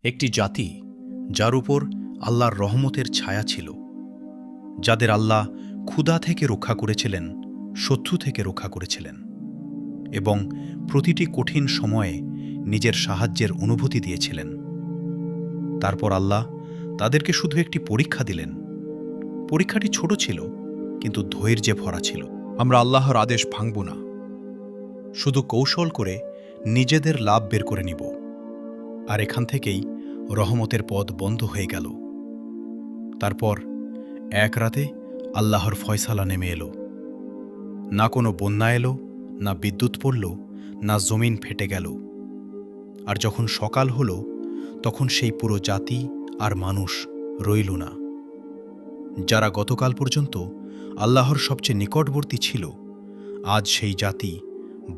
একটি জাতি যার উপর আল্লাহর রহমতের ছায়া ছিল, যাদের আল্লাহ ক্ষুধা থেকে রক্ষা করেছিলেন, শত্রু থেকে রক্ষা করেছিলেন এবং প্রতিটি কঠিন সময়ে নিজের সাহায্যের অনুভূতি দিয়েছিলেন। তারপর আল্লাহ তাদেরকে শুধু একটি পরীক্ষা দিলেন। পরীক্ষাটি ছোট ছিল, কিন্তু ধৈর্যে ভরা ছিল। আমরা আল্লাহর আদেশ ভাঙব না, শুধু কৌশল করে নিজেদের লাভ বের করে নিব। আর এখান থেকেই রহমতের পথ বন্ধ হয়ে গেল। তারপর এক রাতে আল্লাহর ফয়সালা নেমে এলো। না কোনো বন্যা এলো, না বিদ্যুৎ পড়ল, না জমিন ফেটে গেল। আর যখন সকাল হলো, তখন সেই পুরো জাতি আর মানুষ রইল না। যারা গতকাল পর্যন্ত আল্লাহর সবচেয়ে নিকটবর্তী ছিল, আজ সেই জাতি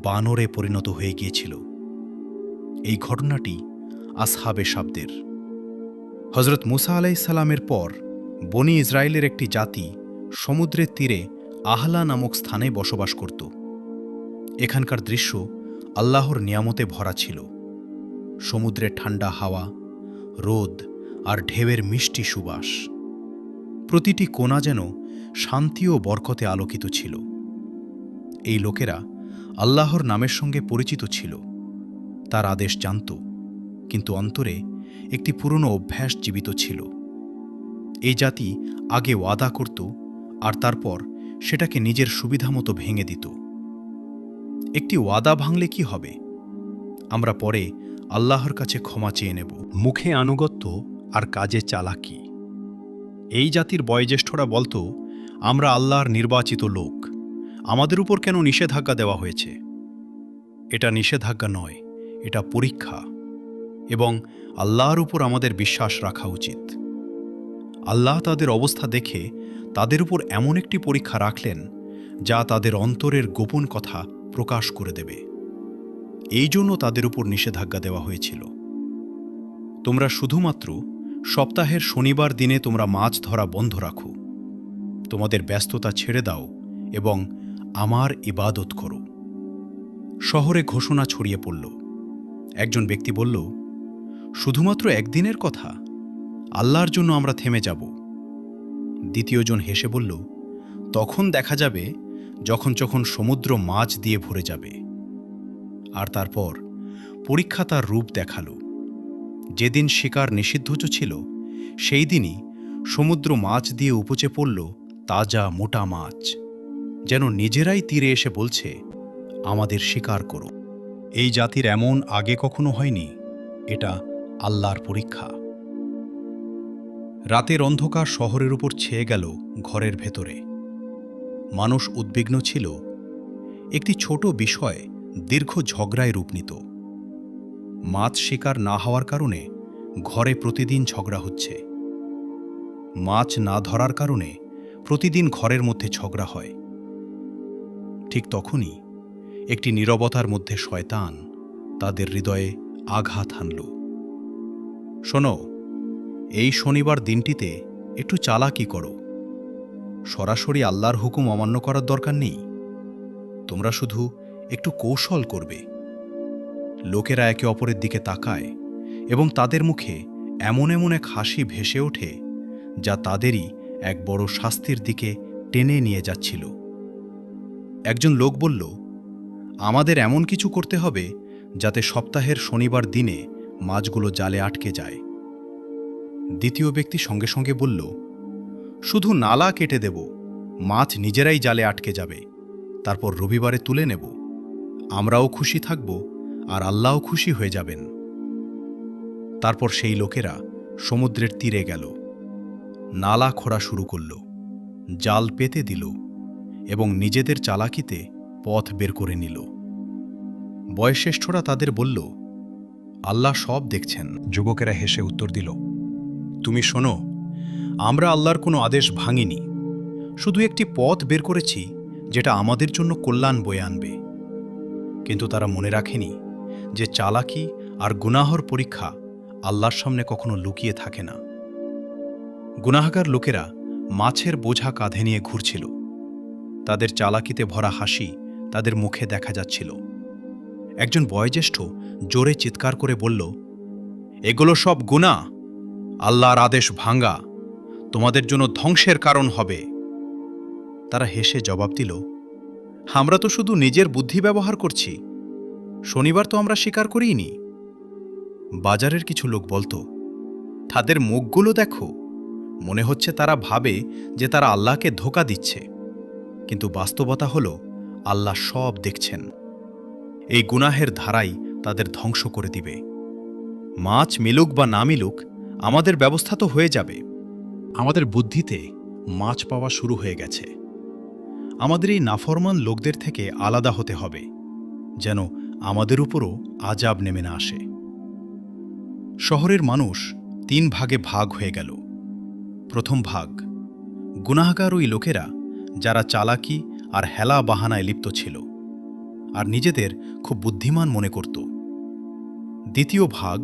বানরে পরিণত হয়ে গিয়েছিল। এই ঘটনাটি আসহাবে শাবদের। হজরত মুসা আলাইসাল্লামের পর বনি ইসরায়েলের একটি জাতি সমুদ্রের তীরে আহলা নামক স্থানে বসবাস করত। এখানকার দৃশ্য আল্লাহর নিয়ামতে ভরা ছিল। সমুদ্রের ঠান্ডা হাওয়া, রোদ আর ঢেউয়ের মিষ্টি সুবাস। প্রতিটি কোণা যেন শান্তি ও বরকতে আলোকিত ছিল। এই লোকেরা আল্লাহর নামের সঙ্গে পরিচিত ছিল, তার আদেশ জানত, কিন্তু অন্তরে একটি পুরনো অভ্যাস জীবিত ছিল। এই জাতি আগে ওয়াদা করত, আর তারপর সেটাকে নিজের সুবিধামতো ভেঙে দিত। একটি ওয়াদা ভাঙলে কি হবে? আমরা পরে আল্লাহর কাছে ক্ষমা চেয়ে নেব। মুখে আনুগত্য আর কাজে চালাকি। এই জাতির বয়োজ্যেষ্ঠরা বলতো, আমরা আল্লাহর নির্বাচিত লোক, আমাদের উপর কেন নিষেধাজ্ঞা দেওয়া হয়েছে? এটা নিষেধাজ্ঞা নয়, এটা পরীক্ষা, এবং আল্লাহর উপর আমাদের বিশ্বাস রাখা উচিত। আল্লাহ তাদের অবস্থা দেখে তাদের উপর এমন একটি পরীক্ষা রাখলেন যা তাদের অন্তরের গোপন কথা প্রকাশ করে দেবে। এই জন্য তাদের উপর নিষেধাজ্ঞা দেওয়া হয়েছিল। তোমরা শুধুমাত্র সপ্তাহের শনিবার দিনে তোমরা মাছ ধরা বন্ধ রাখো, তোমাদের ব্যস্ততা ছেড়ে দাও এবং আমার ইবাদত করো। শহরে ঘোষণা ছড়িয়ে পড়ল। একজন ব্যক্তি বলল, শুধুমাত্র একদিনের কথা, আল্লাহর জন্য আমরা থেমে যাব। দ্বিতীয়জন হেসে বলল, তখন দেখা যাবে যখন যখন সমুদ্র মাছ দিয়ে ভরে যাবে। আর তারপর পরীক্ষা তার রূপ দেখালো। যেদিন শিকার নিষিদ্ধ ছিল, সেই দিনই সমুদ্র মাছ দিয়ে উপচে পড়ল তাজা মোটা মাছ, যেন নিজেরাই তীরে এসে বলছে, আমাদের শিকার করো। এই জাতির এমন আগে কখনো হয়নি। এটা আল্লাহর পরীক্ষা। রাতের অন্ধকার শহরের উপর ছেয়ে গেল ঘরের ভেতরে। মানুষ উদ্বিগ্ন ছিল। একটি ছোট বিষয় দীর্ঘ ঝগড়ায় রূপ নিত। মাছ শিকার না হওয়ার কারণে ঘরে প্রতিদিন ঝগড়া হচ্ছে। মাছ না ধরার কারণে প্রতিদিন ঘরের মধ্যে ঝগড়া হয়। ঠিক তখনই একটি নীরবতার মধ্যে শয়তান তাদের হৃদয়ে আঘাত হানল। শোনো, এই শনিবার দিনটিতে একটু চালাকি করো। সরাসরি আল্লাহর হুকুম অমান্য করার দরকার নেই, তোমরা শুধু একটু কৌশল করবে। লোকেরা একে অপরের দিকে তাকায় এবং তাদের মুখে এমন এমন এক হাসি ভেসে ওঠে যা তাদেরই এক বড় শাস্তির দিকে টেনে নিয়ে যাচ্ছিল। একজন লোক বলল, আমাদের এমন কিছু করতে হবে যাতে সপ্তাহের শনিবার দিনে মাছগুলো জালে আটকে যায়। দ্বিতীয় ব্যক্তি সঙ্গে সঙ্গে বলল, শুধু নালা কেটে দেব, মাছ নিজেরাই জালে আটকে যাবে, তারপর রবিবারে তুলে নেব। আমরাও খুশি থাকব আর আল্লাহও খুশি হয়ে যাবেন। তারপর সেই লোকেরা সমুদ্রের তীরে গেল, নালা খোঁড়া শুরু করল, জাল পেতে দিল এবং নিজেদের চালাকিতে পথ বের করে নিল। বয়োজ্যেষ্ঠরা তাদের বলল, আল্লাহ সব দেখছেন। যুবকেরা হেসে উত্তর দিল, তুমি শোনো, আমরা আল্লাহর কোনো আদেশ ভাঙিনি, শুধু একটি পথ বের করেছি যেটা আমাদের জন্য কল্যাণ বয়ে আনবে। কিন্তু তারা মনে রাখেনি যে চালাকি আর গুনাহর পরীক্ষা আল্লাহর সামনে কখনো লুকিয়ে থাকে না। গুনাহগার লোকেরা মাছের বোঝা কাঁধে নিয়ে ঘুরছিল। তাদের চালাকিতে ভরা হাসি তাদের মুখে দেখা যাচ্ছিল। একজন বয়োজ্যেষ্ঠ জোরে চিৎকার করে বলল, এগুলো সব গুনাহ, আল্লাহর আদেশ ভাঙা, তোমাদের জন্য ধ্বংসের কারণ হবে। তারা হেসে জবাব দিল, আমরা তো শুধু নিজের বুদ্ধি ব্যবহার করছি, শনিবার তো আমরা স্বীকার করিনি। বাজারের কিছু লোক বলতো, তাদের মুখগুলো দেখো, মনে হচ্ছে তারা ভাবে যে তারা আল্লাহকে ধোঁকা দিচ্ছে, কিন্তু বাস্তবতা হল আল্লাহ সব দেখছেন। এই গুনাহের ধারাই তাদের ধ্বংস করে দিবে। মাছ মিলুক বা না মিলুক, আমাদের ব্যবস্থা তো হয়ে যাবে। আমাদের বুদ্ধিতে মাছ পাওয়া শুরু হয়ে গেছে। আমাদের এই নাফরমান লোকদের থেকে আলাদা হতে হবে, যেন আমাদের উপরও আযাব নেমে না আসে। শহরের মানুষ 3 ভাগে ভাগ হয়ে গেল। প্রথম ভাগ, গুনাহগার ওই লোকেরা যারা চালাকি আর হেলা বাহানায় লিপ্ত ছিল আর নিজেদের খুব বুদ্ধিমান মনে করত। দ্বিতীয় ভাগ,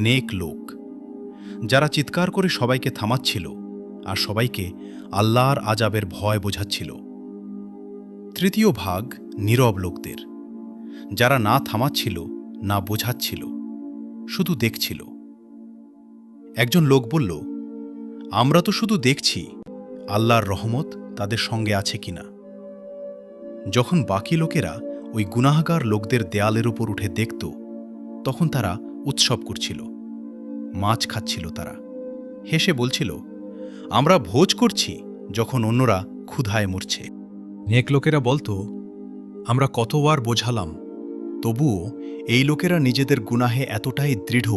নেক লোক, যারা চিৎকার করে সবাইকে থামাচ্ছিল আর সবাইকে আল্লাহর আযাবের ভয় বোঝাচ্ছিল। তৃতীয় ভাগ, নীরব লোকদের, যারা না থামাচ্ছিল না বোঝাচ্ছিল, শুধু দেখছিল। একজন লোক বলল, আমরা তো শুধু দেখছি আল্লাহর রহমত তাদের সঙ্গে আছে কিনা। যখন বাকি লোকেরা ওই গুনাহগার লোকদের দেয়ালের উপর উঠে দেখত, তখন তারা উৎসব করছিল, মাছ খাচ্ছিল। তারা হেসে বলছিল, আমরা ভোজ করছি যখন অন্যরা ক্ষুধায় মরছে। নেক লোকেরা বলতো, আমরা কতবার বোঝালাম, তবুও এই লোকেরা নিজেদের গুনাহে এতটাই দৃঢ়,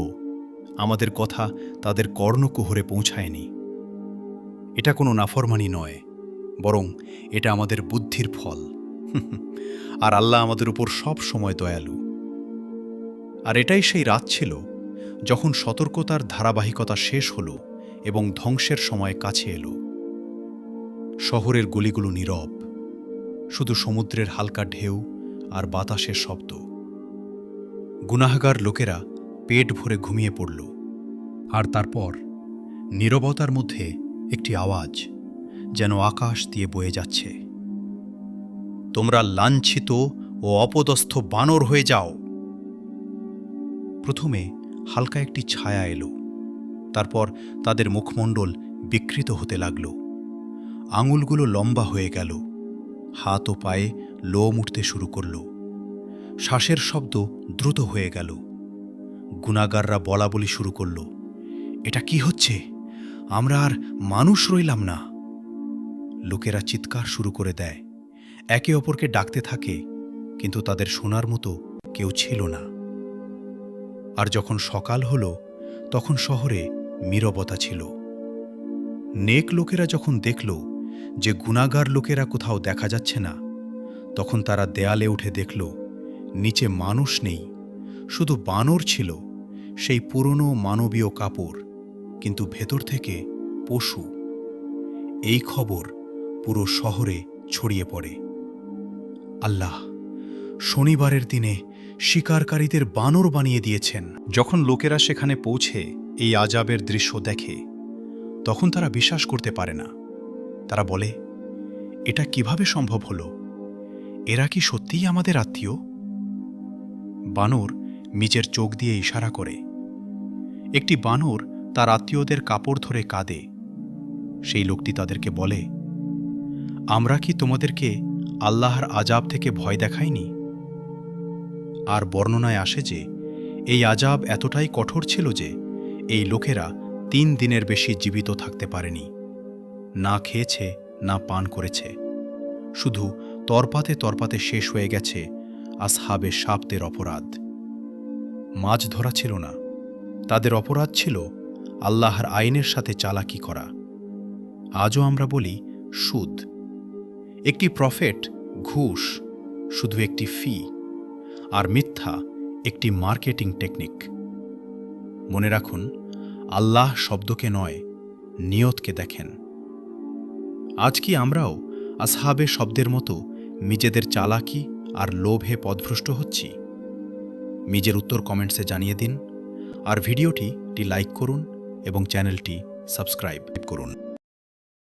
আমাদের কথা তাদের কর্ণকুহরে পৌঁছায়নি। এটা কোনো নাফরমানি নয়, বরং এটা আমাদের বুদ্ধির ফল। আর আল্লাহ আমাদের উপর সব সময় দয়ালু। আর এটাই সেই রাত ছিল যখন সতর্কতার ধারাবাহিকতা শেষ হল এবং ধ্বংসের সময় কাছে এলো। শহরের গলিগুলো নীরব, শুধু সমুদ্রের হালকা ঢেউ আর বাতাসের শব্দ। গুনাহগার লোকেরা পেট ভরে ঘুমিয়ে পড়ল। আর তারপর নীরবতার মধ্যে একটি আওয়াজ, যেন আকাশ দিয়ে বয়ে যাচ্ছে, তোমরা লাঞ্ছিত ও অপদস্থ বানর হয়ে যাও। প্রথমে হালকা একটি ছায়া এলো, তারপর তাদের মুখমণ্ডল বিকৃত হতে লাগল। আঙুলগুলো লম্বা হয়ে গেল, হাত ও পায়ে লোম উঠতে শুরু করল। শ্বাসের শব্দ দ্রুত হয়ে গেল। গুনাহগাররা বলা বলি শুরু করল, এটা কি হচ্ছে? আমরা আর মানুষ রইলাম না। লোকেরা চিৎকার শুরু করে দেয়, একে অপরকে ডাকতে থাকে, কিন্তু তাদের শোনার মতো কেউ ছিল না। আর যখন সকাল হল, তখন শহরে নীরবতা ছিল। নেক লোকেরা যখন দেখল যে গুনাহগার লোকেরা কোথাও দেখা যাচ্ছে না, তখন তারা দেয়ালে উঠে দেখল নিচে মানুষ নেই, শুধু বানর ছিল, সেই পুরনো মানবীয় কাপড়, কিন্তু ভেতর থেকে পশু। এই খবর পুরো শহরে ছড়িয়ে পড়ে। আল্লাহ শনিবারের দিনে শিকারকারীদের বানর বানিয়ে দিয়েছেন। যখন লোকেরা সেখানে পৌঁছে এই আযাবের দৃশ্য দেখে, তখন তারা বিশ্বাস করতে পারে না। তারা বলে, এটা কিভাবে সম্ভব হলো? এরা কি সত্যিই আমাদের আত্মীয়? বানর নিজের চোখ দিয়ে ইশারা করে। একটি বানর তার আত্মীয়দের কাপড় ধরে কাঁদে। সেই লোকটি তাদেরকে বলে, আমরা কি তোমাদেরকে আল্লাহর আযাব থেকে ভয় দেখাইনি? আর বর্ণনায় আসে যে এই আযাব এতটাই কঠোর ছিল যে এই লোকেরা 3 দিনের বেশি জীবিত থাকতে পারেনি। না খেয়েছে, না পান করেছে, শুধু তরপাতে তরপাতে শেষ হয়ে গেছে আসহাবে সাবতের অপরাধ। মাছ ধরা ছিল না, তাদের অপরাধ ছিল আল্লাহর আইনের সাথে চালাকি করা। আজও আমরা বলি সুদ, একটি প্রফেট, ঘুষ শুধু একটি ফি, আর মিথ্যা একটি মার্কেটিং টেকনিক। মনে রাখুন, আল্লাহ শব্দকে নয়, নিয়তকে দেখেন। আজ কি আমরাও আসহাবে শব্দের মতো নিজেদের চালাকি আর লোভে পথভ্রষ্ট হচ্ছি? নিজের উত্তর কমেন্টসে জানিয়ে দিন, আর ভিডিওটি লাইক করুন এবং চ্যানেলটি সাবস্ক্রাইব করুন।